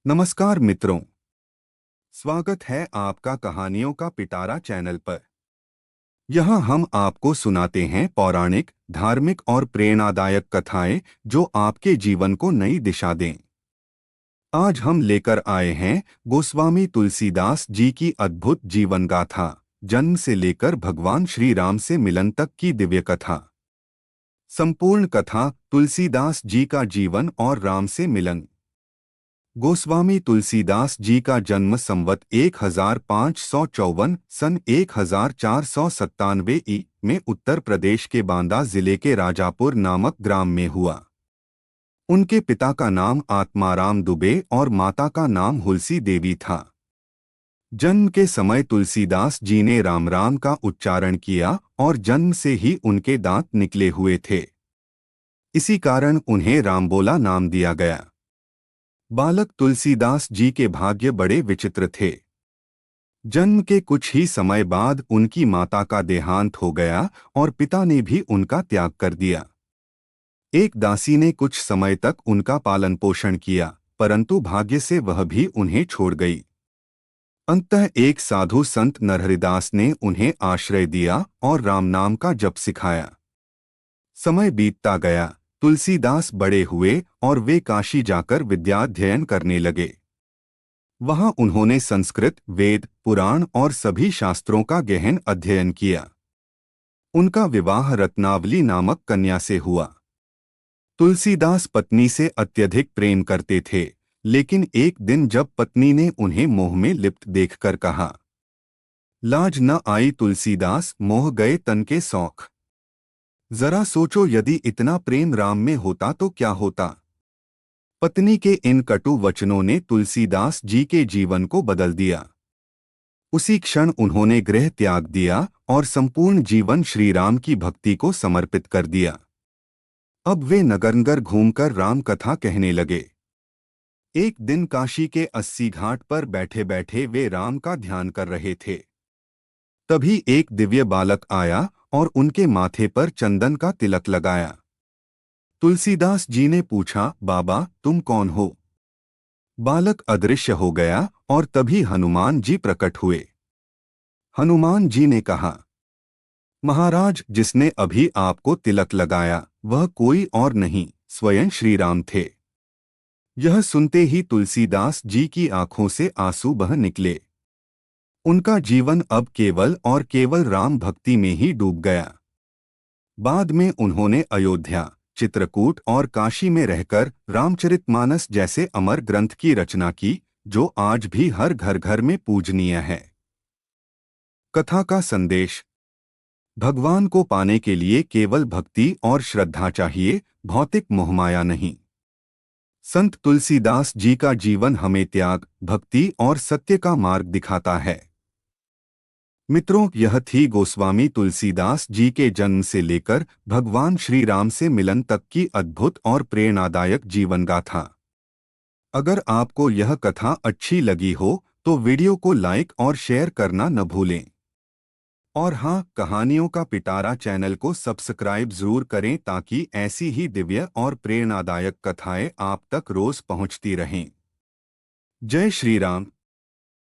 नमस्कार मित्रों, स्वागत है आपका कहानियों का पिटारा चैनल पर। यहाँ हम आपको सुनाते हैं पौराणिक, धार्मिक और प्रेरणादायक कथाएं जो आपके जीवन को नई दिशा दें। आज हम लेकर आए हैं गोस्वामी तुलसीदास जी की अद्भुत जीवन गाथा, जन्म से लेकर भगवान श्री राम से मिलन तक की दिव्य कथा। संपूर्ण कथा तुलसीदास जी का जीवन और राम से मिलन। गोस्वामी तुलसीदास जी का जन्म संवत 1554 सन 1497 में उत्तर प्रदेश के बांदा जिले के राजापुर नामक ग्राम में हुआ। उनके पिता का नाम आत्माराम दुबे और माता का नाम हुलसी देवी था। जन्म के समय तुलसीदास जी ने राम राम का उच्चारण किया और जन्म से ही उनके दांत निकले हुए थे। इसी कारण उन्हें रामबोला नाम दिया गया। बालक तुलसीदास जी के भाग्य बड़े विचित्र थे। जन्म के कुछ ही समय बाद उनकी माता का देहांत हो गया और पिता ने भी उनका त्याग कर दिया। एक दासी ने कुछ समय तक उनका पालन पोषण किया, परंतु भाग्य से वह भी उन्हें छोड़ गई। अंततः एक साधु संत नरहरिदास ने उन्हें आश्रय दिया और राम नाम का जप सिखाया। समय बीतता गया, तुलसीदास बड़े हुए और वे काशी जाकर विद्याध्ययन करने लगे। वहां उन्होंने संस्कृत, वेद, पुराण और सभी शास्त्रों का गहन अध्ययन किया। उनका विवाह रत्नावली नामक कन्या से हुआ। तुलसीदास पत्नी से अत्यधिक प्रेम करते थे, लेकिन एक दिन जब पत्नी ने उन्हें मोह में लिप्त देखकर कहा, लाज न आई तुलसीदास, मोह गए तन के शौक। जरा सोचो, यदि इतना प्रेम राम में होता तो क्या होता। पत्नी के इन कटु वचनों ने तुलसीदास जी के जीवन को बदल दिया। उसी क्षण उन्होंने गृह त्याग दिया और संपूर्ण जीवन श्री राम की भक्ति को समर्पित कर दिया। अब वे नगर घूमकर राम कथा कहने लगे। एक दिन काशी के 80 घाट पर बैठे बैठे वे राम का ध्यान कर रहे थे। तभी एक दिव्य बालक आया और उनके माथे पर चंदन का तिलक लगाया। तुलसीदास जी ने पूछा, बाबा तुम कौन हो? बालक अदृश्य हो गया और तभी हनुमान जी प्रकट हुए। हनुमान जी ने कहा, महाराज, जिसने अभी आपको तिलक लगाया वह कोई और नहीं, स्वयं श्री राम थे। यह सुनते ही तुलसीदास जी की आंखों से आंसू बह निकले। उनका जीवन अब केवल और केवल राम भक्ति में ही डूब गया। बाद में उन्होंने अयोध्या, चित्रकूट और काशी में रहकर रामचरितमानस जैसे अमर ग्रंथ की रचना की, जो आज भी हर घर घर में पूजनीय है। कथा का संदेश: भगवान को पाने के लिए केवल भक्ति और श्रद्धा चाहिए, भौतिक मोहमाया नहीं। संत तुलसीदास जी का जीवन हमें त्याग, भक्ति और सत्य का मार्ग दिखाता है। मित्रों, यह थी गोस्वामी तुलसीदास जी के जन्म से लेकर भगवान श्री राम से मिलन तक की अद्भुत और प्रेरणादायक जीवन गाथा। अगर आपको यह कथा अच्छी लगी हो तो वीडियो को लाइक और शेयर करना न भूलें। और हाँ, कहानियों का पिटारा चैनल को सब्सक्राइब जरूर करें ताकि ऐसी ही दिव्य और प्रेरणादायक कथाएं आप तक रोज पहुंचती रहें। जय श्री राम।